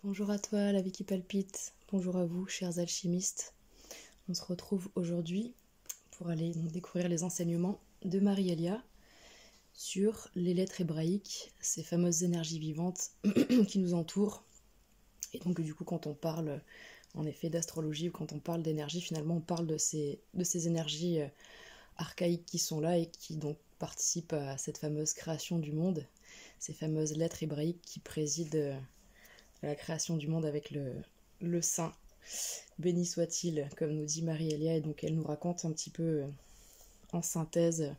Bonjour à toi, la vie qui palpite. Bonjour à vous, chers alchimistes. On se retrouve aujourd'hui pour aller découvrir les enseignements de Marie-Elia sur les lettres hébraïques, ces fameuses énergies vivantes qui nous entourent. Et donc du coup, quand on parle en effet d'astrologie ou quand on parle d'énergie, finalement on parle de ces énergies archaïques qui sont là et qui donc participent à cette fameuse création du monde, ces fameuses lettres hébraïques qui président à la création du monde avec le Saint. Béni soit-il, comme nous dit Marie-Elia, et donc elle nous raconte un petit peu en synthèse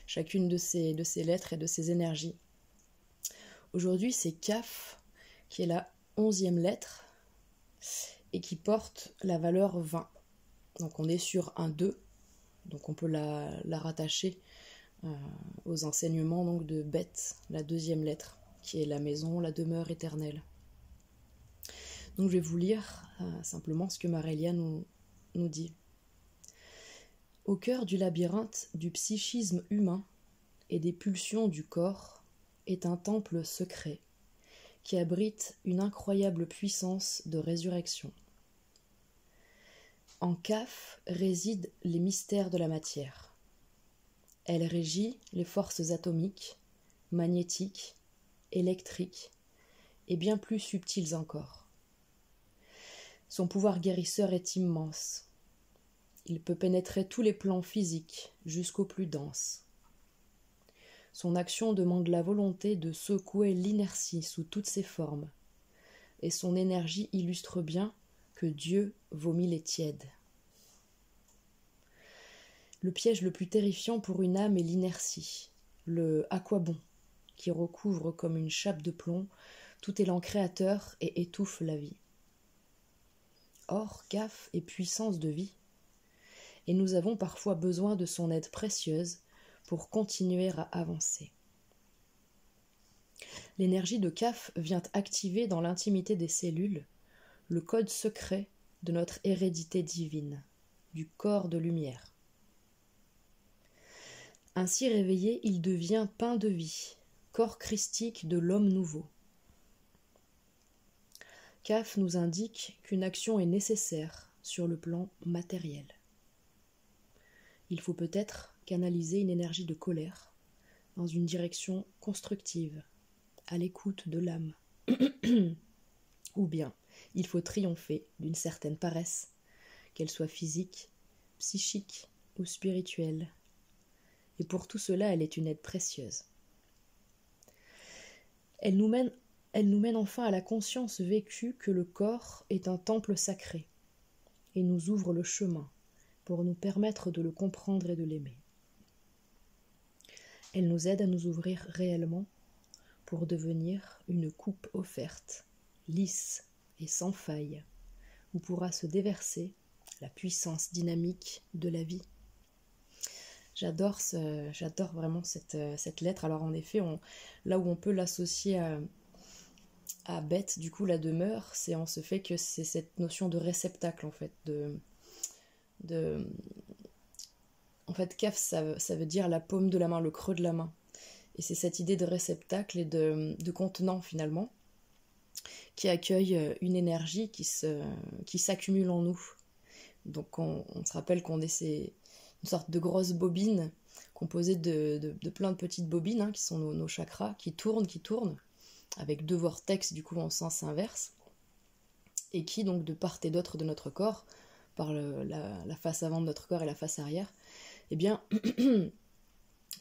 chacune de ces lettres et de ces énergies. Aujourd'hui, c'est Kaf, qui est la 11e lettre, et qui porte la valeur 20. Donc on est sur un 2, donc on peut la rattacher aux enseignements donc, de Beth, la 2e lettre, qui est la maison, la demeure éternelle. Donc je vais vous lire simplement ce que Marie-Elia nous dit. Au cœur du labyrinthe du psychisme humain et des pulsions du corps est un temple secret qui abrite une incroyable puissance de résurrection. En Kaf résident les mystères de la matière. Elle régit les forces atomiques, magnétiques, électriques et bien plus subtiles encore. Son pouvoir guérisseur est immense. Il peut pénétrer tous les plans physiques jusqu'aux plus denses. Son action demande la volonté de secouer l'inertie sous toutes ses formes, et son énergie illustre bien que Dieu vomit les tièdes. Le piège le plus terrifiant pour une âme est l'inertie, le « à quoi bon » qui recouvre comme une chape de plomb tout élan créateur et étouffe la vie. Or, Kaf est puissance de vie, et nous avons parfois besoin de son aide précieuse pour continuer à avancer. L'énergie de Kaf vient activer dans l'intimité des cellules le code secret de notre hérédité divine, du corps de lumière. Ainsi réveillé, il devient pain de vie, corps christique de l'homme nouveau. Kaf nous indique qu'une action est nécessaire sur le plan matériel. Il faut peut-être canaliser une énergie de colère dans une direction constructive, à l'écoute de l'âme. Ou bien, il faut triompher d'une certaine paresse, qu'elle soit physique, psychique ou spirituelle. Et pour tout cela, elle est une aide précieuse. Elle nous mène enfin à la conscience vécue que le corps est un temple sacré et nous ouvre le chemin pour nous permettre de le comprendre et de l'aimer. Elle nous aide à nous ouvrir réellement pour devenir une coupe offerte, lisse et sans faille, où pourra se déverser la puissance dynamique de la vie. J'adore vraiment cette lettre. Alors en effet, là où on peut l'associer à Beth, du coup la demeure, c'est en ce fait que c'est cette notion de réceptacle en fait, en fait, Kaf, ça veut dire la paume de la main, le creux de la main. Et c'est cette idée de réceptacle et de contenant, finalement, qui accueille une énergie qui s'accumule en nous. Donc, on se rappelle qu'on est une sorte de grosse bobine composée de plein de petites bobines, hein, qui sont nos chakras, qui tournent, avec 2 vortex, du coup, en sens inverse, et qui, donc, de part et d'autre de notre corps, par la face avant de notre corps et la face arrière, eh bien,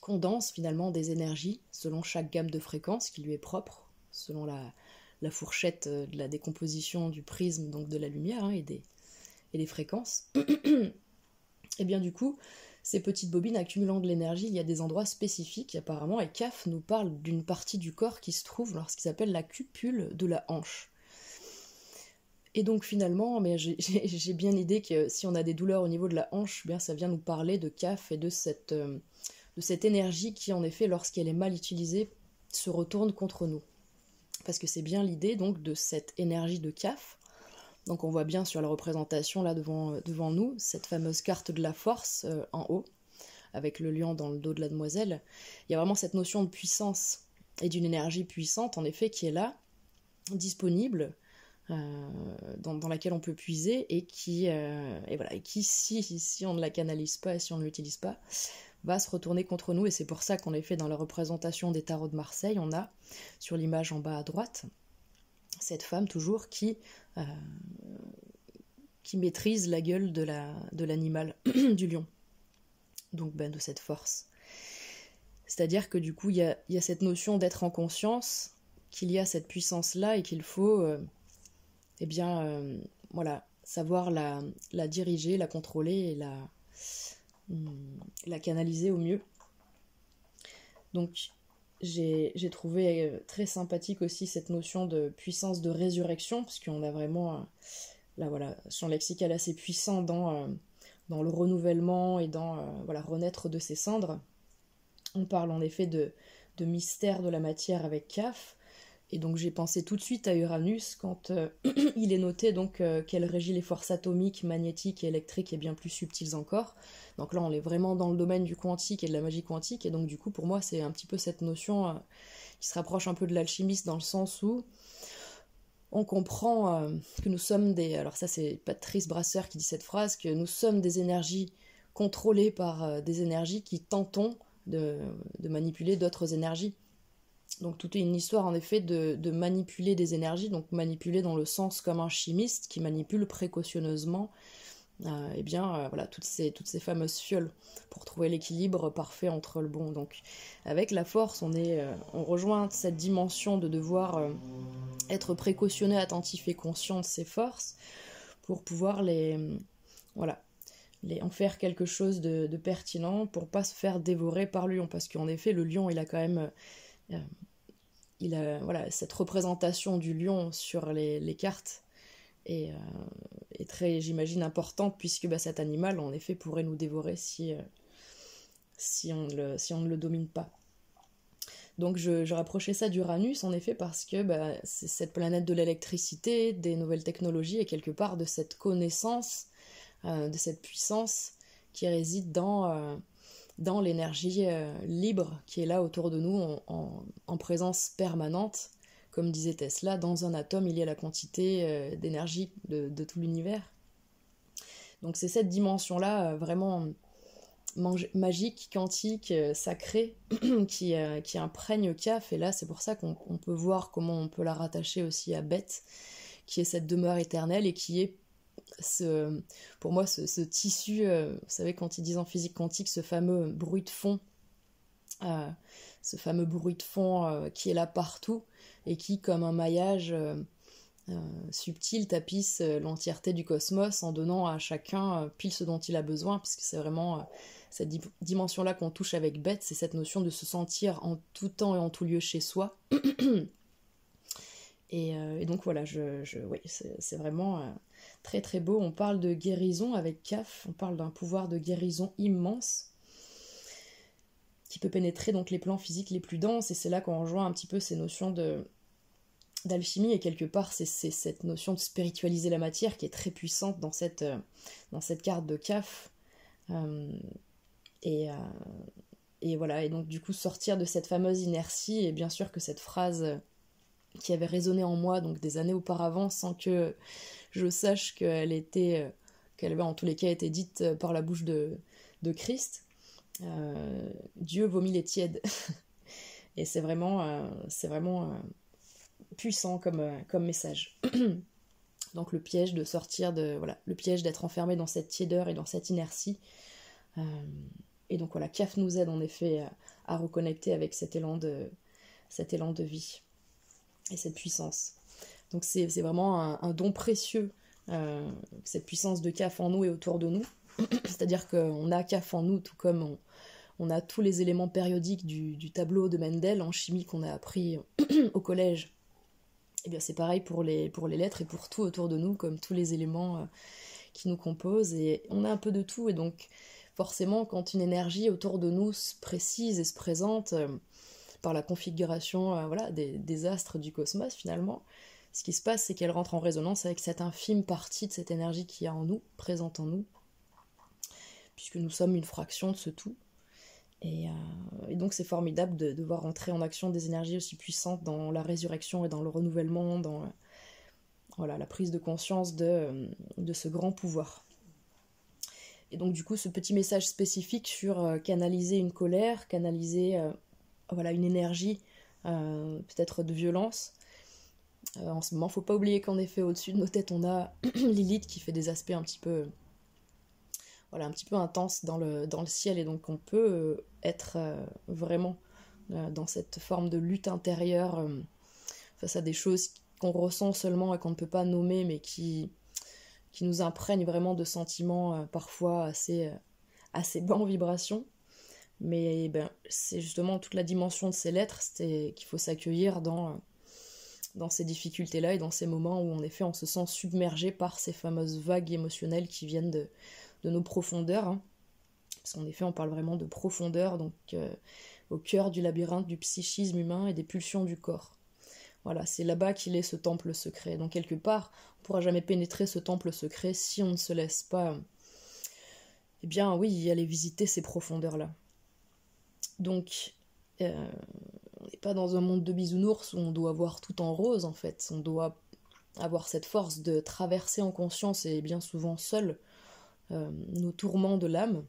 condense finalement des énergies selon chaque gamme de fréquences qui lui est propre, selon la fourchette de la décomposition du prisme, donc de la lumière, hein, et des fréquences. Et bien du coup, ces petites bobines accumulant de l'énergie, il y a des endroits spécifiques apparemment, et Kaf nous parle d'une partie du corps qui se trouve dans ce qui s'appelle la cupule de la hanche. Et donc finalement, mais j'ai bien l'idée que si on a des douleurs au niveau de la hanche, bien ça vient nous parler de Kaf et de cette énergie qui, en effet, lorsqu'elle est mal utilisée, se retourne contre nous. Parce que c'est bien l'idée donc de cette énergie de Kaf. Donc on voit bien sur la représentation là devant nous, cette fameuse carte de la force en haut, avec le lion dans le dos de la demoiselle. Il y a vraiment cette notion de puissance et d'une énergie puissante, en effet, qui est là, disponible, dans laquelle on peut puiser et qui si on ne la canalise pas et si on ne l'utilise pas, va se retourner contre nous. Et c'est pour ça qu'en effet, dans la représentation des tarots de Marseille, on a, sur l'image en bas à droite, cette femme toujours qui maîtrise la gueule de l'animal, du lion, donc de cette force. C'est-à-dire que du coup, il y a cette notion d'être en conscience, qu'il y a cette puissance-là et qu'il faut savoir la diriger, la contrôler et la canaliser au mieux. Donc j'ai trouvé très sympathique aussi cette notion de puissance de résurrection, parce qu'on a vraiment son lexical assez puissant dans le renouvellement et dans renaître de ses cendres. On parle en effet de mystère de la matière avec Kaf. Et donc j'ai pensé tout de suite à Uranus quand il est noté donc qu'elle régit les forces atomiques, magnétiques et électriques et bien plus subtiles encore. Donc là on est vraiment dans le domaine du quantique et de la magie quantique, et donc du coup pour moi c'est un petit peu cette notion qui se rapproche un peu de l'alchimiste, dans le sens où on comprend que nous sommes alors ça c'est Patrice Brasseur qui dit cette phrase, que nous sommes des énergies contrôlées par des énergies qui tentons de manipuler d'autres énergies. Donc tout est une histoire en effet de manipuler des énergies, donc manipuler dans le sens comme un chimiste qui manipule précautionneusement toutes ces fameuses fioles pour trouver l'équilibre parfait entre le bon. Donc avec la force on rejoint cette dimension de devoir être précautionné, attentif et conscient de ses forces pour pouvoir en faire quelque chose de pertinent, pour pas se faire dévorer par le lion, parce qu'en effet le lion il a quand même cette représentation du lion sur les cartes est très, j'imagine, importante, puisque cet animal en effet pourrait nous dévorer si on ne le domine pas. Donc je rapprochais ça d'Uranus en effet, parce que c'est cette planète de l'électricité, des nouvelles technologies et quelque part de cette connaissance, de cette puissance qui réside dans l'énergie libre qui est là autour de nous en présence permanente. Comme disait Tesla, dans un atome il y a la quantité d'énergie de tout l'univers. Donc c'est cette dimension-là vraiment magique, quantique, sacrée qui imprègne Kaf, et là c'est pour ça qu'on peut voir comment on peut la rattacher aussi à Beth, qui est cette demeure éternelle et qui est pour moi ce tissu, vous savez quand ils disent en physique quantique, ce fameux bruit de fond qui est là partout et qui, comme un maillage subtil, tapisse l'entièreté du cosmos en donnant à chacun pile ce dont il a besoin, parce que c'est vraiment cette dimension-là qu'on touche avec Beth, c'est cette notion de se sentir en tout temps et en tout lieu chez soi. Et donc voilà, oui, c'est vraiment très très beau. On parle de guérison avec Kaf, on parle d'un pouvoir de guérison immense qui peut pénétrer donc les plans physiques les plus denses, et c'est là qu'on rejoint un petit peu ces notions d'alchimie, et quelque part c'est cette notion de spiritualiser la matière qui est très puissante dans cette carte de Kaf. Et voilà, et donc du coup sortir de cette fameuse inertie, et bien sûr que cette phrase qui avait résonné en moi donc des années auparavant sans que je sache qu'elle avait en tous les cas été dite par la bouche de Christ. Dieu vomit les tièdes. Et c'est vraiment puissant comme message. Donc le piège de sortir le piège d'être enfermé dans cette tiédeur et dans cette inertie. Et donc voilà, Kaf nous aide en effet à reconnecter avec cet élan de vie et cette puissance. Donc c'est vraiment un don précieux, cette puissance de Kaf en nous et autour de nous. C'est-à-dire qu'on a Kaf en nous, tout comme on a tous les éléments périodiques du tableau de Mendel en chimie qu'on a appris au collège. Et bien c'est pareil pour les lettres et pour tout autour de nous, comme tous les éléments qui nous composent, et on a un peu de tout. Et donc forcément quand une énergie autour de nous se précise et se présente par la configuration des astres du cosmos, finalement, ce qui se passe c'est qu'elle rentre en résonance avec cette infime partie de cette énergie qui est en nous, présente en nous, puisque nous sommes une fraction de ce tout. Et donc c'est formidable de voir entrer en action des énergies aussi puissantes dans la résurrection et dans le renouvellement, voilà, la prise de conscience de ce grand pouvoir. Et donc du coup, ce petit message spécifique sur canaliser une colère, canaliser voilà, une énergie peut-être de violence. En ce moment, faut pas oublier qu'en effet, au-dessus de nos têtes, on a Lilith qui fait des aspects un petit peu, voilà, un petit peu intenses dans le ciel, et donc on peut être vraiment dans cette forme de lutte intérieure face à des choses qu'on ressent seulement et qu'on ne peut pas nommer, mais qui nous imprègnent vraiment de sentiments parfois assez bas en vibration. Mais ben, c'est justement toute la dimension de ces lettres, c'est qu'il faut s'accueillir dans ces difficultés-là et dans ces moments où en effet on se sent submergé par ces fameuses vagues émotionnelles qui viennent de nos profondeurs. Hein. Parce qu'en effet on parle vraiment de profondeur, donc au cœur du labyrinthe du psychisme humain et des pulsions du corps. Voilà, c'est là-bas qu'il est ce temple secret. Donc quelque part, on ne pourra jamais pénétrer ce temple secret si on ne se laisse pas, eh bien oui, aller visiter ces profondeurs-là. Donc, on n'est pas dans un monde de bisounours où on doit voir tout en rose, en fait. On doit avoir cette force de traverser en conscience, et bien souvent seul, nos tourments de l'âme,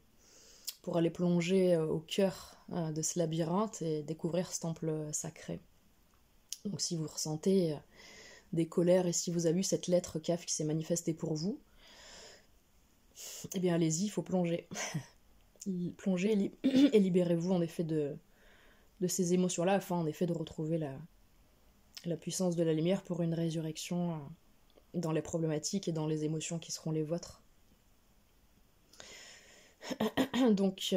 pour aller plonger au cœur de ce labyrinthe et découvrir ce temple sacré. Donc si vous ressentez des colères et si vous avez eu cette lettre CAF qui s'est manifestée pour vous, eh bien allez-y, il faut plonger. Plongez et libérez-vous en effet de ces émotions-là, afin en effet de retrouver la puissance de la lumière pour une résurrection dans les problématiques et dans les émotions qui seront les vôtres. Donc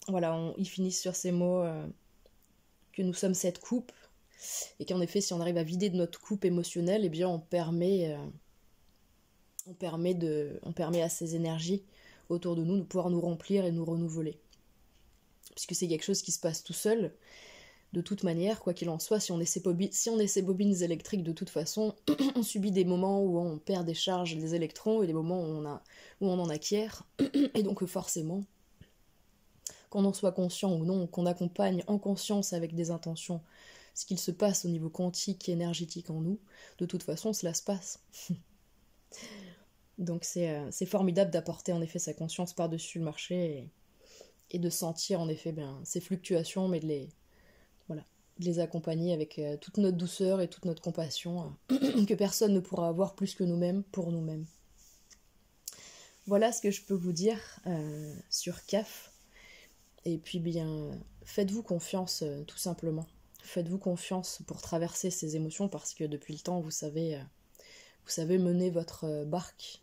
voilà, ils finissent sur ces mots que nous sommes cette coupe, et qu'en effet si on arrive à vider de notre coupe émotionnelle, eh bien on permet à ces énergies autour de nous de pouvoir nous remplir et nous renouveler. Puisque c'est quelque chose qui se passe tout seul, de toute manière, quoi qu'il en soit, si on est ces bobines électriques, de toute façon, on subit des moments où on perd des charges, des électrons, et des moments où on en acquiert, et donc forcément, qu'on en soit conscient ou non, qu'on accompagne en conscience avec des intentions ce qu'il se passe au niveau quantique et énergétique en nous, de toute façon cela se passe. Donc c'est formidable d'apporter en effet sa conscience par-dessus le marché et de sentir en effet ces fluctuations, mais de les accompagner avec toute notre douceur et toute notre compassion que personne ne pourra avoir plus que nous-mêmes pour nous-mêmes. Voilà ce que je peux vous dire sur CAF. Et puis bien, faites-vous confiance tout simplement. Faites-vous confiance pour traverser ces émotions, parce que depuis le temps, vous savez mener votre barque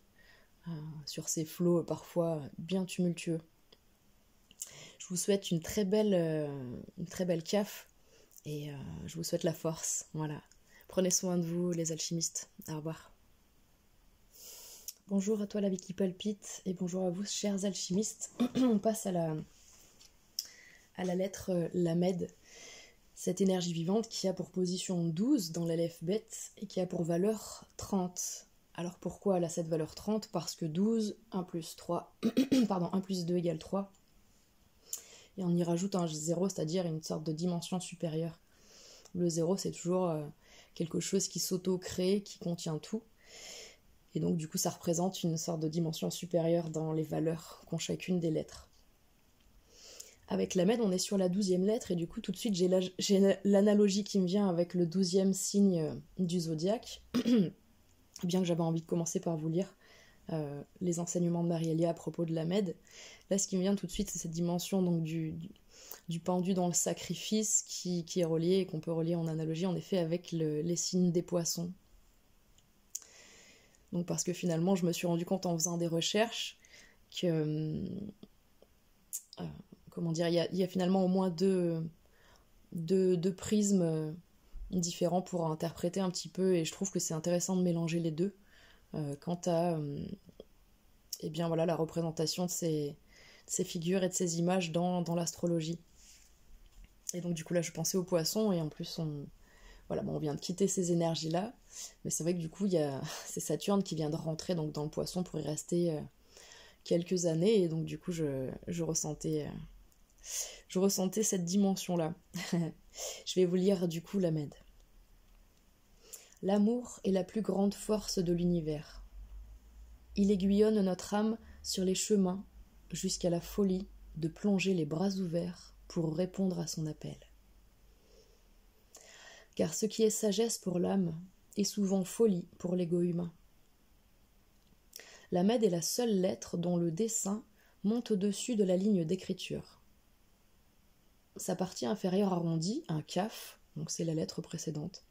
sur ces flots parfois bien tumultueux. Je vous souhaite une très belle CAF et je vous souhaite la force. Voilà. Prenez soin de vous, les alchimistes. Au revoir. Bonjour à toi la vie qui palpite et bonjour à vous, chers alchimistes. On passe à la lettre Lamed, cette énergie vivante qui a pour position 12 dans l'Aleph Bet et qui a pour valeur 30. Alors pourquoi elle a cette valeur 30 ? Parce que 12, 1 plus 3, pardon, 1 plus 2 égale 3. Et on y rajoute un 0, c'est-à-dire une sorte de dimension supérieure. Le 0, c'est toujours quelque chose qui s'auto-crée, qui contient tout. Et donc du coup, ça représente une sorte de dimension supérieure dans les valeurs qu'ont chacune des lettres. Avec Lamed, on est sur la 12e lettre, et du coup, tout de suite, j'ai l'analogie qui me vient avec le 12e signe du zodiaque. Bien que j'avais envie de commencer par vous lire les enseignements de Marie-Elia à propos de Lamed. Là, ce qui me vient tout de suite, c'est cette dimension donc, du pendu dans le sacrifice qui est relié, et qu'on peut relier en analogie, en effet, avec les signes des poissons. Donc, parce que finalement, je me suis rendu compte en faisant des recherches que... comment dire, il y a finalement au moins deux prismes différents pour interpréter un petit peu, et je trouve que c'est intéressant de mélanger les deux quant à eh bien, voilà, la représentation de ces figures et de ces images dans l'astrologie. Et donc du coup là je pensais aux poissons, et en plus on vient de quitter ces énergies-là, mais c'est vrai que du coup c'est Saturne qui vient de rentrer donc, dans le poisson pour y rester quelques années, et donc du coup je ressentais cette dimension-là. Je vais vous lire du coup Lamed. L'amour est la plus grande force de l'univers. Il aiguillonne notre âme sur les chemins jusqu'à la folie de plonger les bras ouverts pour répondre à son appel. Car ce qui est sagesse pour l'âme est souvent folie pour l'ego humain. La Mède est la seule lettre dont le dessin monte au-dessus de la ligne d'écriture. Sa partie inférieure arrondie, un kaf, donc c'est la lettre précédente,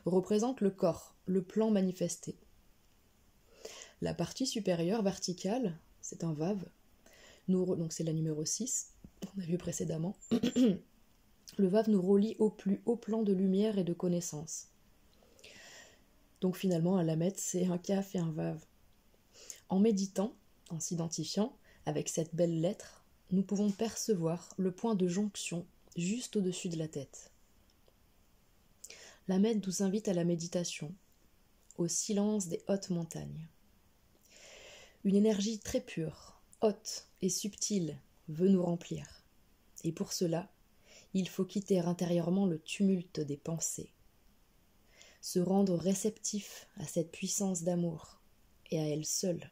représente le corps, le plan manifesté. La partie supérieure verticale, c'est un vav, donc c'est la numéro 6, on a vu précédemment. Le vav nous relie au plus haut plan de lumière et de connaissance. Donc finalement, un lamet, c'est un kaf et un vav. En méditant, en s'identifiant avec cette belle lettre, nous pouvons percevoir le point de jonction juste au-dessus de la tête. La Mède nous invite à la méditation, au silence des hautes montagnes. Une énergie très pure, haute et subtile veut nous remplir. Et pour cela, il faut quitter intérieurement le tumulte des pensées, se rendre réceptif à cette puissance d'amour et à elle seule.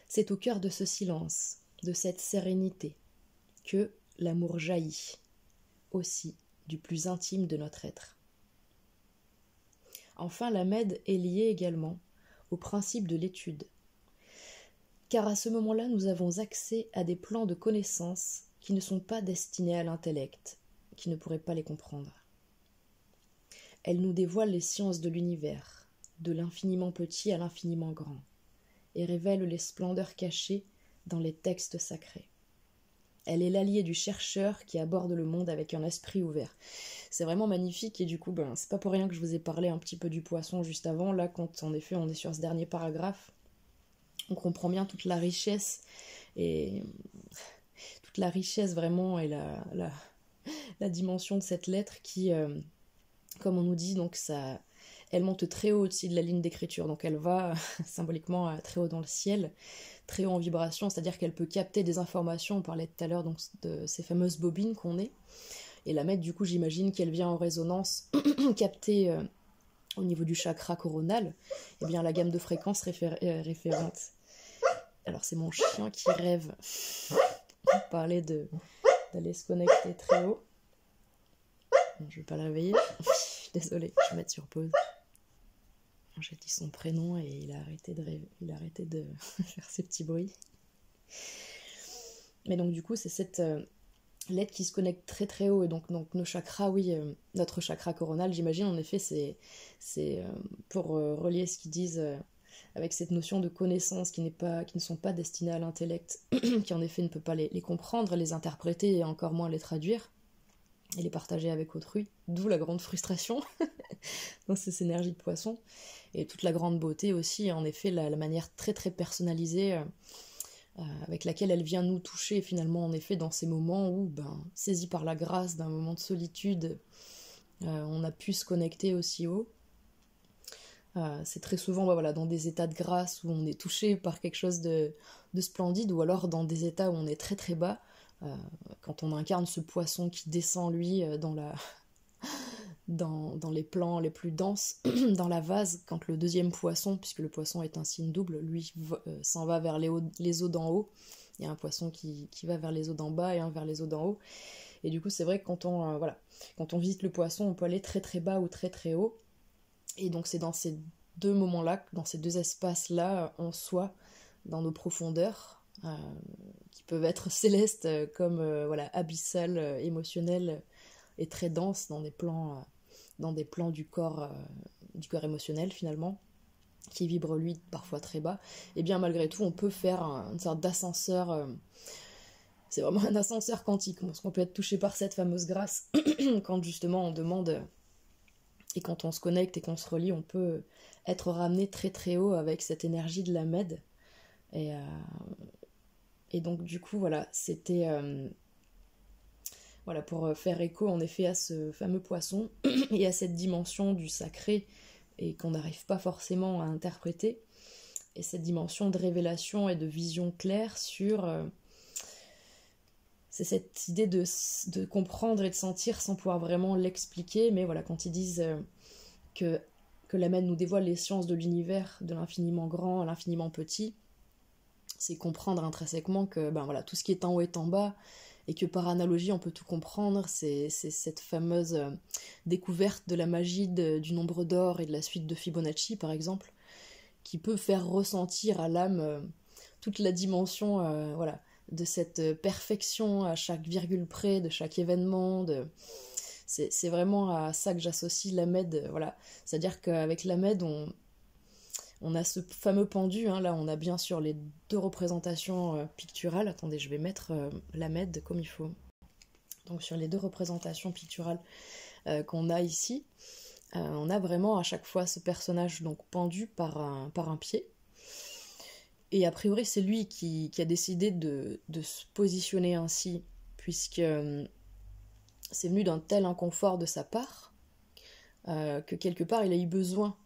C'est au cœur de ce silence, de cette sérénité, que l'amour jaillit, aussi du plus intime de notre être. Enfin, la Mède est liée également au principe de l'étude, car à ce moment-là, nous avons accès à des plans de connaissances qui ne sont pas destinés à l'intellect, qui ne pourrait pas les comprendre. Elle nous dévoile les sciences de l'univers, de l'infiniment petit à l'infiniment grand, et révèle les splendeurs cachées dans les textes sacrés. Elle est l'alliée du chercheur qui aborde le monde avec un esprit ouvert. C'est vraiment magnifique et du coup, c'est pas pour rien que je vous ai parlé un petit peu du poisson juste avant. Là, quand en effet on est sur ce dernier paragraphe, on comprend bien toute la richesse et toute la richesse vraiment et la dimension de cette lettre qui, comme on nous dit, donc ça, elle monte très haut au-dessus de la ligne d'écriture. Donc elle va symboliquement très haut dans le ciel, très haut en vibration, c'est-à-dire qu'elle peut capter des informations. On parlait tout à l'heure donc de ces fameuses bobines qu'on est. Et la Mède, du coup, j'imagine qu'elle vient en résonance capter au niveau du chakra coronal, eh bien la gamme de fréquences référente. Alors c'est mon chien qui rêve. On parlait d'aller se connecter très haut. Bon, je vais pas la réveiller. Désolée, je vais mettre sur pause. J'ai dit son prénom et il a arrêté de rêver. Il a arrêté de faire ses petits bruits. Mais donc du coup, c'est cette lettre qui se connecte très très haut. Et donc nos chakras, oui, notre chakra coronal, j'imagine, en effet, c'est pour relier ce qu'ils disent avec cette notion de connaissance qui ne sont pas destinées à l'intellect, qui en effet ne peut pas les comprendre, les interpréter et encore moins les traduire et les partager avec autrui, d'où la grande frustration dans ces énergies de poisson, et toute la grande beauté aussi, en effet, la manière très très personnalisée avec laquelle elle vient nous toucher finalement, en effet, dans ces moments où, saisis par la grâce d'un moment de solitude, on a pu se connecter aussi haut. C'est très souvent dans des états de grâce où on est touché par quelque chose de splendide, ou alors dans des états où on est très très bas, quand on incarne ce poisson qui descend lui dans les plans les plus denses, dans la vase, quand le deuxième poisson, puisque le poisson est un signe double, lui s'en va vers les eaux d'en haut. Il y a un poisson qui va vers les eaux d'en bas et un vers les eaux d'en haut. Et du coup, c'est vrai que quand on visite le poisson, on peut aller très très bas ou très très haut. Et donc c'est dans ces deux moments-là, dans ces deux espaces-là, en soi, dans nos profondeurs, qui peuvent être célestes comme abyssales, émotionnelles et très denses dans des plans du corps émotionnel finalement, qui vibre lui parfois très bas, et bien malgré tout on peut faire une sorte d'ascenseur, c'est vraiment un ascenseur quantique, parce qu'on peut être touché par cette fameuse grâce quand justement on demande, et quand on se connecte et qu'on se relie, on peut être ramené très très haut avec cette énergie de la Mède. Et donc du coup c'était pour faire écho en effet à ce fameux poisson et à cette dimension du sacré et qu'on n'arrive pas forcément à interpréter, et cette dimension de révélation et de vision claire sur c'est cette idée de comprendre et de sentir sans pouvoir vraiment l'expliquer. Mais quand ils disent que l'Amen nous dévoile les sciences de l'univers, de l'infiniment grand à l'infiniment petit, c'est comprendre intrinsèquement que tout ce qui est en haut est en bas, et que par analogie on peut tout comprendre. C'est cette fameuse découverte de la magie du nombre d'or et de la suite de Fibonacci par exemple, qui peut faire ressentir à l'âme toute la dimension de cette perfection à chaque virgule près, de chaque événement. C'est vraiment à ça que j'associe l'Ahmed. C'est-à-dire qu'avec l'Ahmed, on a ce fameux pendu, hein. Là on a bien sûr les deux représentations picturales. Attendez, je vais mettre l'Ahmed comme il faut. Donc sur les deux représentations picturales qu'on a ici, on a vraiment à chaque fois ce personnage donc pendu par un pied. Et a priori c'est lui qui a décidé de se positionner ainsi, puisque c'est venu d'un tel inconfort de sa part que quelque part il a eu besoin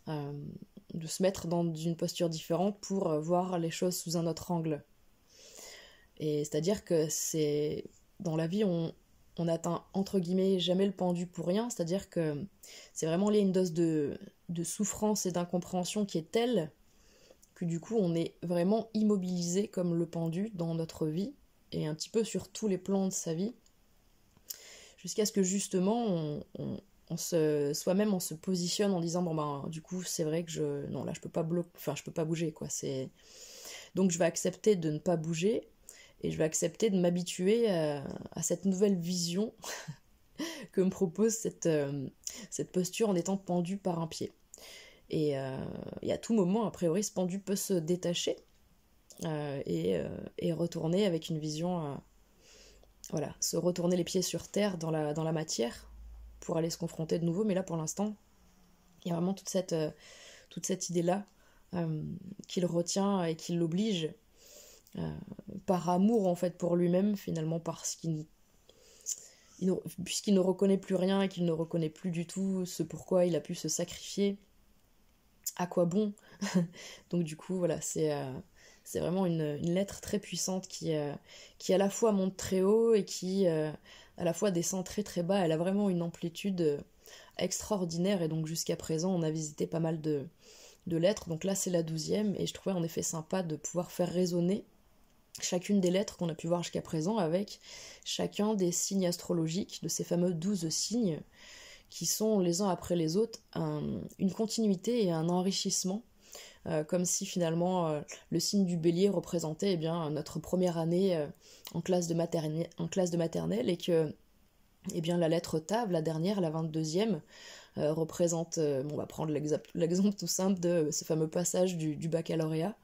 de se mettre dans une posture différente pour voir les choses sous un autre angle. Et c'est-à-dire que dans la vie on n'atteint entre guillemets jamais le pendu pour rien, c'est-à-dire que c'est vraiment lié à une dose de souffrance et d'incompréhension qui est telle que du coup on est vraiment immobilisé comme le pendu dans notre vie, et un petit peu sur tous les plans de sa vie, jusqu'à ce que justement soi-même on se positionne en disant du coup c'est vrai que je peux pas bouger quoi. Donc je vais accepter de ne pas bouger, et je vais accepter de m'habituer à cette nouvelle vision que me propose cette posture en étant pendu par un pied. Et à tout moment, a priori, ce pendu peut se détacher et retourner avec une vision, se retourner les pieds sur terre dans la matière pour aller se confronter de nouveau. Mais là, pour l'instant, il y a vraiment toute cette idée-là qu'il retient et qui l'oblige par amour en fait pour lui-même, finalement, parce puisqu'il ne reconnaît plus rien et qu'il ne reconnaît plus du tout ce pourquoi il a pu se sacrifier. À quoi bon? Donc du coup c'est vraiment une lettre très puissante qui à la fois monte très haut et qui à la fois descend très très bas. Elle a vraiment une amplitude extraordinaire, et donc jusqu'à présent on a visité pas mal de lettres, donc là c'est la 12e, et je trouvais en effet sympa de pouvoir faire résonner chacune des lettres qu'on a pu voir jusqu'à présent avec chacun des signes astrologiques, de ces fameux 12 signes qui sont les uns après les autres une continuité et un enrichissement, comme si finalement le signe du bélier représentait notre première année en classe de maternelle, et que la lettre Tav, la dernière, la 22e, représente, on va prendre l'exemple tout simple de ce fameux passage du baccalauréat,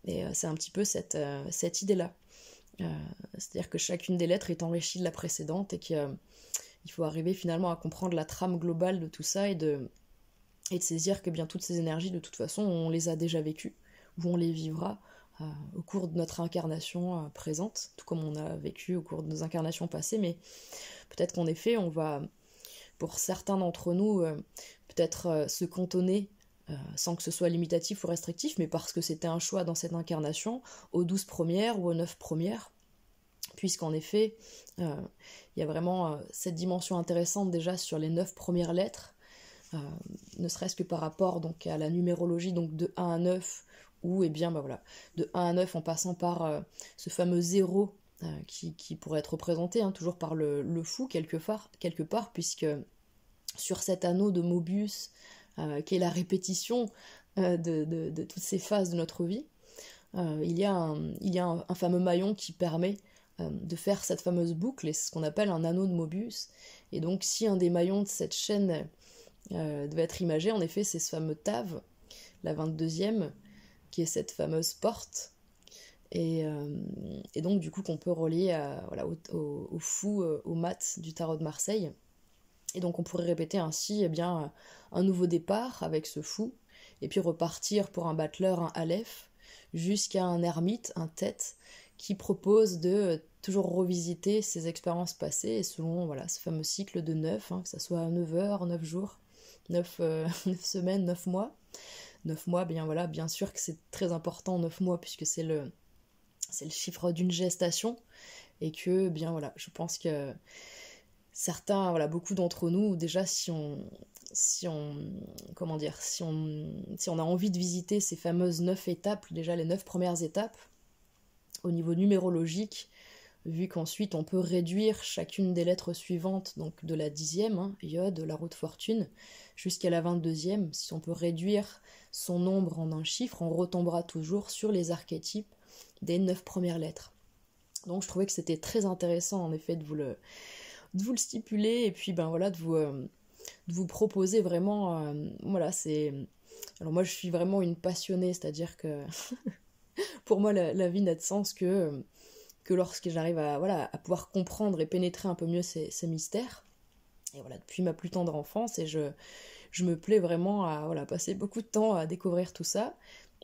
et c'est un petit peu cette idée-là. C'est-à-dire que chacune des lettres est enrichie de la précédente, et qu'il faut arriver finalement à comprendre la trame globale de tout ça, et de saisir que toutes ces énergies, de toute façon, on les a déjà vécues, ou on les vivra au cours de notre incarnation présente, tout comme on a vécu au cours de nos incarnations passées, mais peut-être qu'en effet, on va, pour certains d'entre nous, peut-être se cantonner, sans que ce soit limitatif ou restrictif, mais parce que c'était un choix dans cette incarnation, aux 12 premières ou aux 9 premières, puisqu'en effet, il y a vraiment cette dimension intéressante déjà sur les 9 premières lettres, ne serait-ce que par rapport donc à la numérologie, donc de 1 à 9, ou de 1 à 9 en passant par ce fameux 0 qui pourrait être représenté toujours par le fou quelque part, puisque sur cet anneau de Mobius, qui est la répétition de toutes ces phases de notre vie, il y a un fameux maillon qui permet de faire cette fameuse boucle, et c'est ce qu'on appelle un anneau de Mobius. Et donc si un des maillons de cette chaîne devait être imagé, en effet c'est ce fameux Tav, la 22e, qui est cette fameuse porte, et donc du coup qu'on peut relier au fou, au mat du tarot de Marseille. Et donc on pourrait répéter ainsi un nouveau départ avec ce fou, et puis repartir pour un battleur, un Aleph, jusqu'à un ermite, un tête, qui propose de toujours revisiter ses expériences passées, et selon ce fameux cycle de 9, que ça soit 9 heures, 9 jours, 9 semaines, 9 mois. 9 mois, bien sûr que c'est très important, 9 mois, puisque c'est le chiffre d'une gestation, et que je pense que certains, beaucoup d'entre nous, déjà si on comment dire, si on a envie de visiter ces fameuses 9 étapes, déjà les 9 premières étapes, au niveau numérologique, vu qu'ensuite on peut réduire chacune des lettres suivantes, donc de la 10e, Yod, la roue de fortune, jusqu'à la 22e, si on peut réduire son nombre en un chiffre, on retombera toujours sur les archétypes des 9 premières lettres. Donc je trouvais que c'était très intéressant en effet de vous le stipuler, et puis voilà, de vous proposer vraiment, voilà, c'est... Alors moi je suis vraiment une passionnée, c'est-à-dire que pour moi la vie n'a de sens que lorsque j'arrive à pouvoir comprendre et pénétrer un peu mieux ces mystères. Et voilà, depuis ma plus tendre enfance, et je me plais vraiment à passer beaucoup de temps à découvrir tout ça,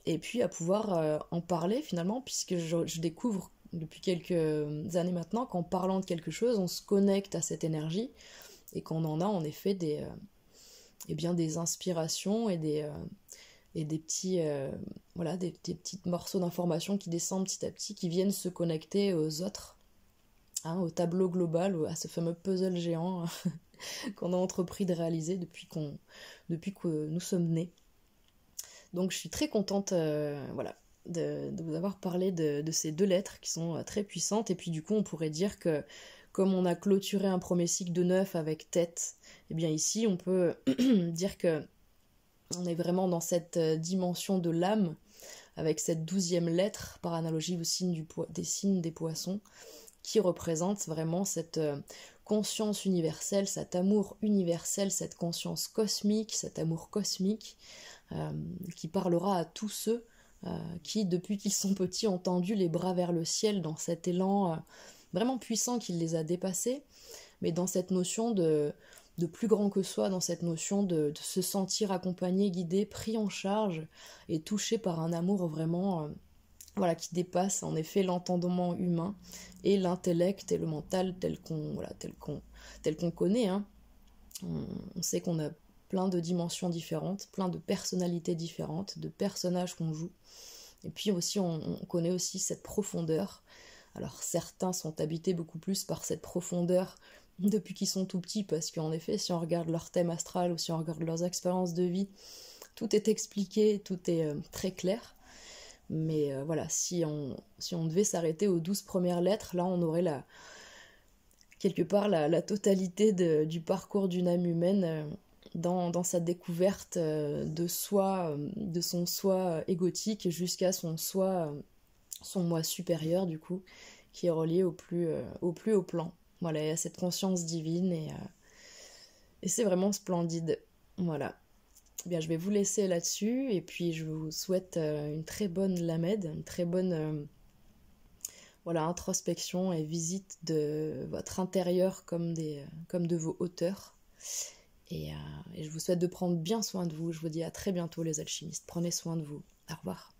et puis à pouvoir en parler finalement, puisque je découvre depuis quelques années maintenant qu'en parlant de quelque chose, on se connecte à cette énergie, et qu'on en a en effet des inspirations et des petits des petits morceaux d'informations qui descendent petit à petit, qui viennent se connecter aux autres, au tableau global, à ce fameux puzzle géant qu'on a entrepris de réaliser depuis que nous sommes nés. Donc je suis très contente de vous avoir parlé de ces 2 lettres qui sont très puissantes, et puis du coup on pourrait dire que comme on a clôturé un premier cycle de 9 avec tête, et bien ici on peut dire que on est vraiment dans cette dimension de l'âme, avec cette 12e lettre, par analogie au signe des signes des poissons, qui représente vraiment cette conscience universelle, cet amour universel, cette conscience cosmique, cet amour cosmique, qui parlera à tous ceux qui, depuis qu'ils sont petits, ont tendu les bras vers le ciel dans cet élan vraiment puissant qui les a dépassés, mais dans cette notion de plus grand que soi, dans cette notion de se sentir accompagné, guidé, pris en charge et touché par un amour vraiment qui dépasse en effet l'entendement humain et l'intellect et le mental tel qu'on connaît. On sait qu'on a plein de dimensions différentes, plein de personnalités différentes, de personnages qu'on joue. Et puis aussi, on connaît aussi cette profondeur. Alors certains sont habités beaucoup plus par cette profondeur depuis qu'ils sont tout petits, parce qu'en effet, si on regarde leur thème astral ou si on regarde leurs expériences de vie, tout est expliqué, tout est très clair. Mais si on devait s'arrêter aux 12 premières lettres, là on aurait quelque part la totalité du parcours d'une âme humaine dans sa découverte de soi, de son soi égotique, jusqu'à son moi supérieur du coup, qui est relié au plus haut plan. Voilà, il y a cette conscience divine, et c'est vraiment splendide. Voilà. Bien, je vais vous laisser là-dessus, et puis je vous souhaite une très bonne Lamed, une très bonne introspection et visite de votre intérieur comme de vos hauteurs. Et je vous souhaite de prendre bien soin de vous. Je vous dis à très bientôt les alchimistes. Prenez soin de vous. Au revoir.